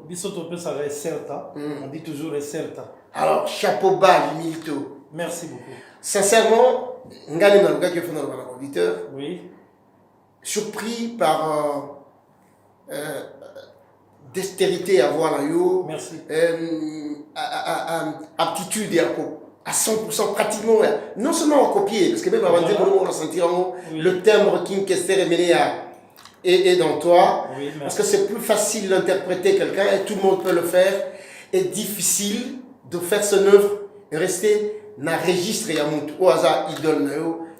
Bisoto ça reste certain. On dit toujours certain. Alors, chapeau bas, Milito. Merci beaucoup. Sincèrement, Ngani Malouga qui est fondé dans auditeur, Oui. surpris par dextérité à voir là, yo, Merci. aptitude à 100% pratiquement, non seulement à copier, parce que même avant de dire on va sentir le timbre King Kester est mené et dans toi, oui, parce que c'est plus facile d'interpréter quelqu'un et tout le monde peut le faire, et difficile de faire son œuvre et rester dans le registre au hasard idole,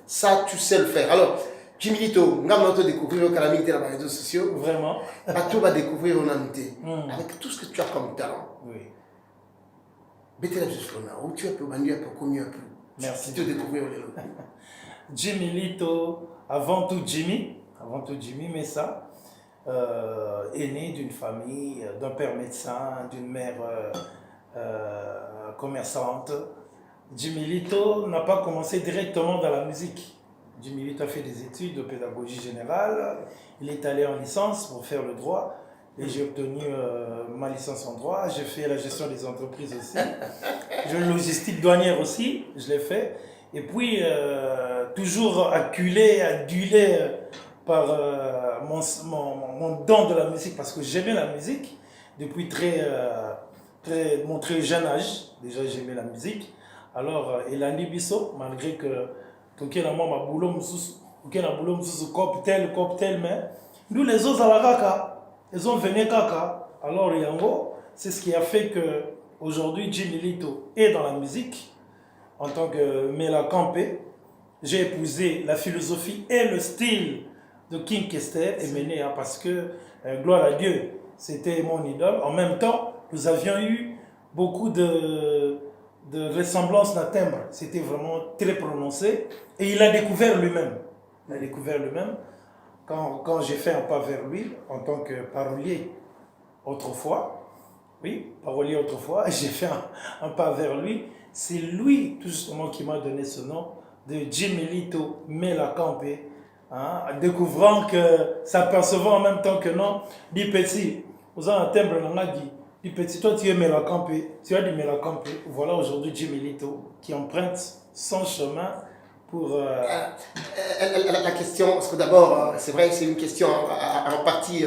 ça tu sais le faire. Alors, Jimmy Lito, on va découvrir le calamité dans les réseaux sociaux. Vraiment. Tu vas découvrir ton amitié. Avec tout ce que tu as comme talent. Oui. Bête-la juste là, où tu as pu bandir, un peu connu un peu. Merci. Tu découvrir les autres. Jimmy Lito, avant tout Jimmy mais ça, est né d'une famille, d'un père médecin, d'une mère commerçante. Jimmy Lito n'a pas commencé directement dans la musique. Jimmy Lito a fait des études de pédagogie générale. Il est allé en licence pour faire le droit. Et j'ai obtenu ma licence en droit. J'ai fait la gestion des entreprises aussi. J'ai une logistique douanière aussi, je l'ai fait. Et puis, toujours adulé par mon don de la musique, parce que j'aimais la musique depuis mon très jeune âge. Déjà, j'aimais la musique. Alors, il a Bisso, malgré que quelqu'un m'a boulot, cocktail, mais nous, les autres, à la kaka, ils ont venu kaka. Alors, Yango, c'est ce qui a fait que aujourd'hui, Jimmy Lito est dans la musique en tant que Mela Campé. J'ai épousé la philosophie et le style de King Kester et Mené, parce que, gloire à Dieu, c'était mon idole. En même temps, nous avions eu beaucoup de ressemblance d'un timbre. C'était vraiment très prononcé. Et il a découvert lui-même. Quand j'ai fait un pas vers lui, en tant que parolier autrefois, j'ai fait un pas vers lui. C'est lui, tout justement, qui m'a donné ce nom de Jimmy Lito Mela Campé. Découvrant que, s'apercevant en même temps que non, dit petit, vous avez un timbre, on a dit. Du petit, toi tu es Mela Campé, tu as dit Mela Campé. Voilà aujourd'hui Jimmy Lito qui emprunte son chemin pour. La question, parce que d'abord, c'est vrai que c'est une question en partie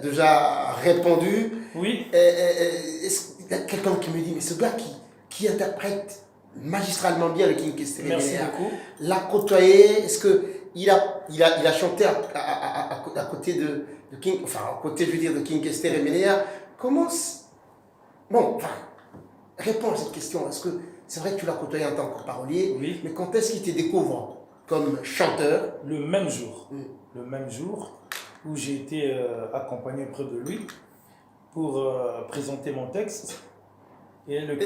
déjà répondue. Oui. Est-ce qu'il y a quelqu'un qui me dit, mais ce gars qui interprète magistralement bien le King Kester, merci beaucoup. l'a côtoyé, est-ce qu'il a chanté à côté de King, enfin, à côté, je veux dire, de King Kester et Ménéa. Comment... Bon, enfin, réponds à cette question. Est-ce que c'est vrai que tu l'as côtoyé en tant que parolier, oui. Mais quand est-ce qu'il te découvre comme chanteur? Le même jour. Le même jour où j'ai été accompagné auprès de lui pour présenter mon texte. Et le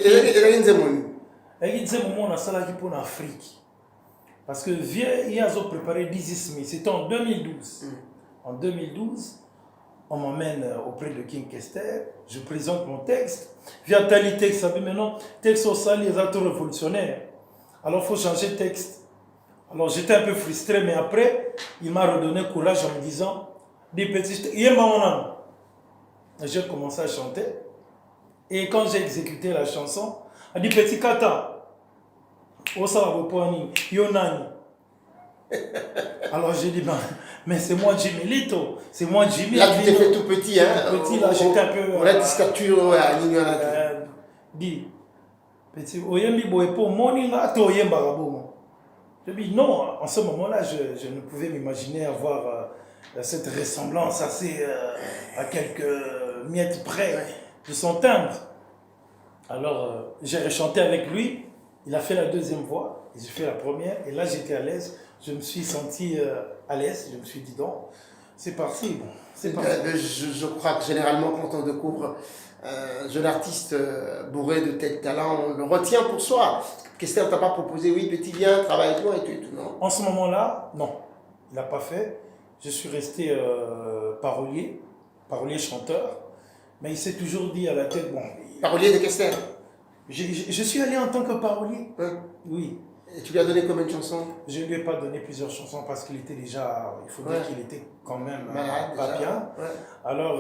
moment, on a ça qui pour l'Afrique. Parce que il a préparé 10 000. C'était en 2012. En 2012, on m'emmène auprès de King Kester, je présente mon texte. Via tel texte, ça dit maintenant, texte au sali, les actes révolutionnaires. Alors il faut changer de texte. Alors j'étais un peu frustré, mais après, il m'a redonné courage en me disant, des petits, j'ai commencé à chanter. Et quand j'ai exécuté la chanson, il dit petit kata, Yonani. Alors j'ai dit, mais c'est moi Jimmy Lito, c'est moi Jimmy. Là tu t'es fait tout petit, hein? Petit, là j'étais un peu. On a dit stature à l'ignorance. Dit, petit, oyembi boepo, moninga, to oyemba rabomo. Je dis non, en ce moment-là, je ne pouvais m'imaginer avoir cette ressemblance assez à quelques miettes près de son timbre. Alors j'ai chanté avec lui, il a fait la deuxième voix, j'ai fait la première, et là j'étais à l'aise. Je me suis senti à l'aise, je me suis dit non, c'est parti. Bon, c'est parti. Je crois que généralement quand on découvre un jeune artiste bourré de tel talent, on le retient pour soi. Kester t'a pas proposé, oui petit viens, travaille avec moi et tout, non? En ce moment-là, non, il n'a pas fait. Je suis resté parolier chanteur, mais il s'est toujours dit à la tête, bon... Parolier de Kester? Je suis allé en tant que parolier. Hein? Oui. Et tu lui as donné combien de chansons? Je ne lui ai pas donné plusieurs chansons parce qu'il était déjà, il faut dire qu'il était quand même Malade, pas déjà. bien. Ouais. Alors,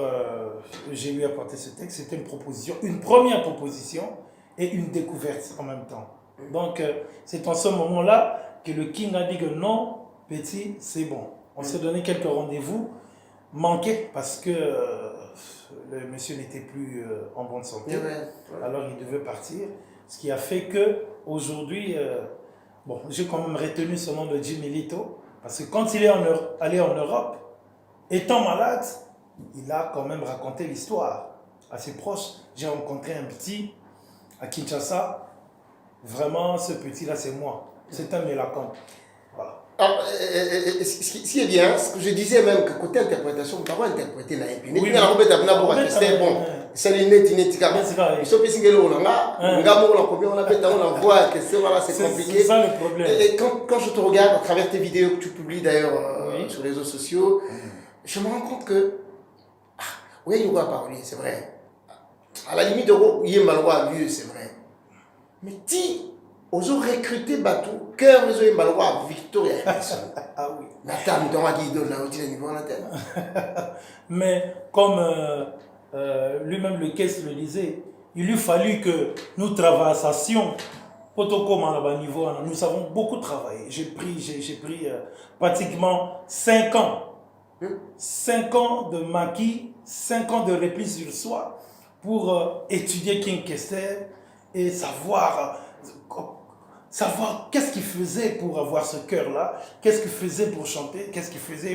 j'ai lui apporté ce texte. C'était une proposition, une première proposition et une découverte en même temps. Donc, c'est en ce moment-là que le King a dit que non, petit, c'est bon. On s'est donné quelques rendez-vous manqués parce que le monsieur n'était plus en bonne santé. Ouais. Alors, il devait partir. Ce qui a fait que aujourd'hui, bon, j'ai quand même retenu ce nom de Jimmy Lito parce que quand il est allé en Europe, étant malade, il a quand même raconté l'histoire à ses proches. J'ai rencontré un petit à Kinshasa. Vraiment, ce petit-là, c'est moi. C'est un Mélacon. Voilà. Alors, ce qui est bien, ce que je disais même que côté interprétation, on peut interpréter la épine. Oui, mais on peut t'appeler bon. C'est l'innet, c'est compliqué. C'est ça le problème. Et quand je te regarde à travers tes vidéos que tu publies d'ailleurs sur les réseaux sociaux, je me rends compte que oui, il y a parler, c'est vrai. À la limite, il y a malheur vieux, c'est vrai. Mais si ils ont recruté Batou, cœur ils ont malheur Victoria. Ah oui. Mais attends, tu as dit là aussi le niveau en la tête. Mais comme lui-même le caisse le disait, il lui fallu que nous travaillassions niveau. Nous avons beaucoup travaillé. J'ai pris pratiquement 5 ans. 5 ans de maquis, 5 ans de repli sur soi pour étudier King Kester et savoir qu'est-ce qu'il faisait pour avoir ce cœur-là, qu'est-ce qu'il faisait pour chanter, qu'est-ce qu'il faisait